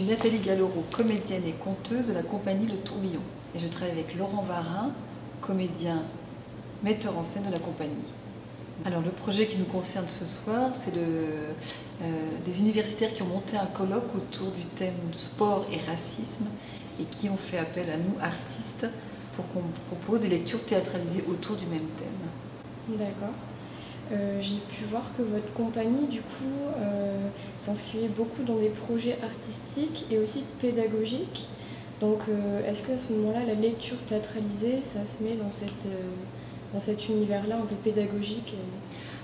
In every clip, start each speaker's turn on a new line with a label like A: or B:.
A: Nathalie Galloro, comédienne et conteuse de la compagnie Le Tourbillon. Et je travaille avec Laurent Varin, comédien, metteur en scène de la compagnie. Alors le projet qui nous concerne ce soir, c'est des universitaires qui ont monté un colloque autour du thème sport et racisme et qui ont fait appel à nous, artistes, pour qu'on propose des lectures théâtralisées autour du même thème.
B: D'accord. J'ai pu voir que votre compagnie, du coup, s'inscrivait beaucoup dans des projets artistiques et aussi pédagogiques. Donc, est-ce qu'à ce moment-là, la lecture théâtralisée, ça se met dans cet univers-là un peu pédagogique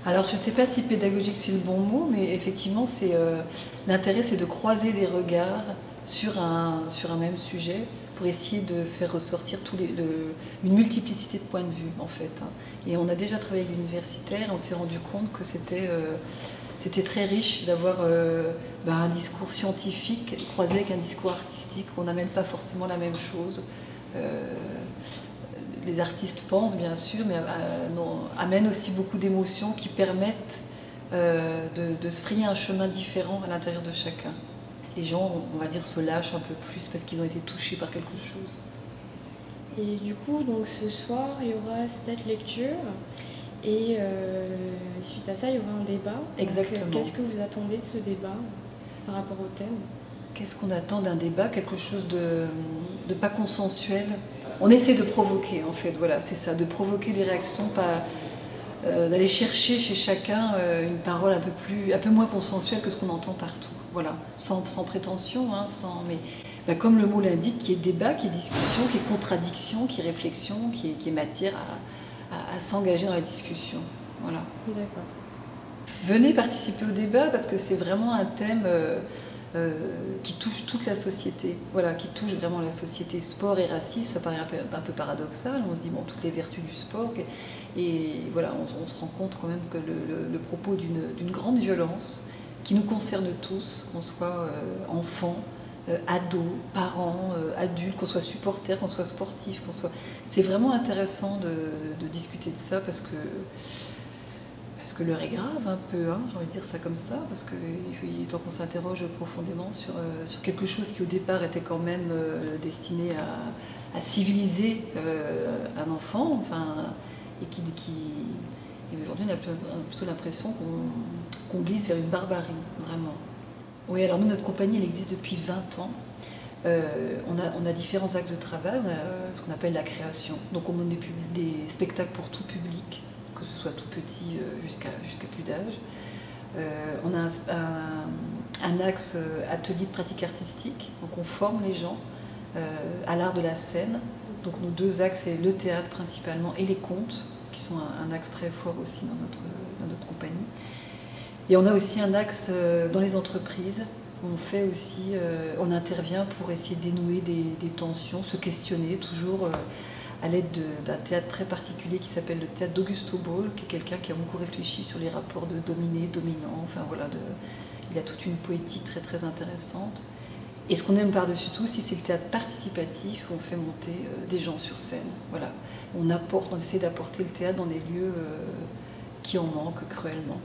A: Alors, je ne sais pas si pédagogique c'est le bon mot, mais effectivement, l'intérêt, c'est de croiser des regards sur un même sujet pour essayer de faire ressortir une multiplicité de points de vue, en fait. Et on a déjà travaillé avec les universitaires, on s'est rendu compte que c'était très riche d'avoir un discours scientifique croisé avec un discours artistique. On n'amène pas forcément la même chose. Les artistes pensent, bien sûr, mais amènent aussi beaucoup d'émotions qui permettent de se frayer un chemin différent à l'intérieur de chacun. Les gens, on va dire, se lâchent un peu plus parce qu'ils ont été touchés par quelque chose.
B: Et du coup, donc ce soir, il y aura 7 lectures et suite à ça, il y aura un débat.
A: Exactement.
B: Qu'est-ce que vous attendez de ce débat par rapport au thème?
A: Qu'est-ce qu'on attend d'un débat? Quelque chose de pas consensuel. On essaie de provoquer, en fait, voilà, c'est ça, de provoquer des réactions, d'aller chercher chez chacun une parole un peu moins consensuelle que ce qu'on entend partout. Voilà, sans prétention, mais comme le mot l'indique, qui est débat, qui est discussion, qui est contradiction, qui est réflexion, qui est matière à s'engager dans la discussion. Voilà.
B: D'accord.
A: Venez participer au débat parce que c'est vraiment un thème qui touche toute la société. Voilà, qui touche vraiment la société. Sport et racisme, ça paraît un peu paradoxal. On se dit, bon, toutes les vertus du sport. Et voilà, on se rend compte quand même que le propos d'une grande violence qui nous concerne tous, qu'on soit enfants, ados, parents, adultes, qu'on soit supporters, qu'on soit sportifs, C'est vraiment intéressant de discuter de ça parce que l'heure est grave un peu, j'ai envie de dire ça comme ça, parce qu'il est temps qu'on s'interroge profondément sur quelque chose qui au départ était quand même destiné à civiliser un enfant, et et aujourd'hui on a plutôt l'impression qu'on glisse vers une barbarie, vraiment. Oui, alors nous, notre compagnie, elle existe depuis 20 ans. On a différents axes de travail. On a ce qu'on appelle la création. Donc on mène des spectacles pour tout public, que ce soit tout petit jusqu'à plus d'âge. On a un axe atelier de pratique artistique. Donc on forme les gens à l'art de la scène. Donc nos deux axes, c'est le théâtre principalement et les contes, qui sont un axe très fort aussi dans notre compagnie. Et on a aussi un axe dans les entreprises. On intervient pour essayer de dénouer des tensions, se questionner toujours à l'aide d'un théâtre très particulier qui s'appelle le théâtre d'Augusto Boal, qui est quelqu'un qui a beaucoup réfléchi sur les rapports de dominé, dominant. Il a toute une poétique très très intéressante. Et ce qu'on aime par-dessus tout, c'est le théâtre participatif où on fait monter des gens sur scène. Voilà. On essaie d'apporter le théâtre dans des lieux qui en manquent cruellement.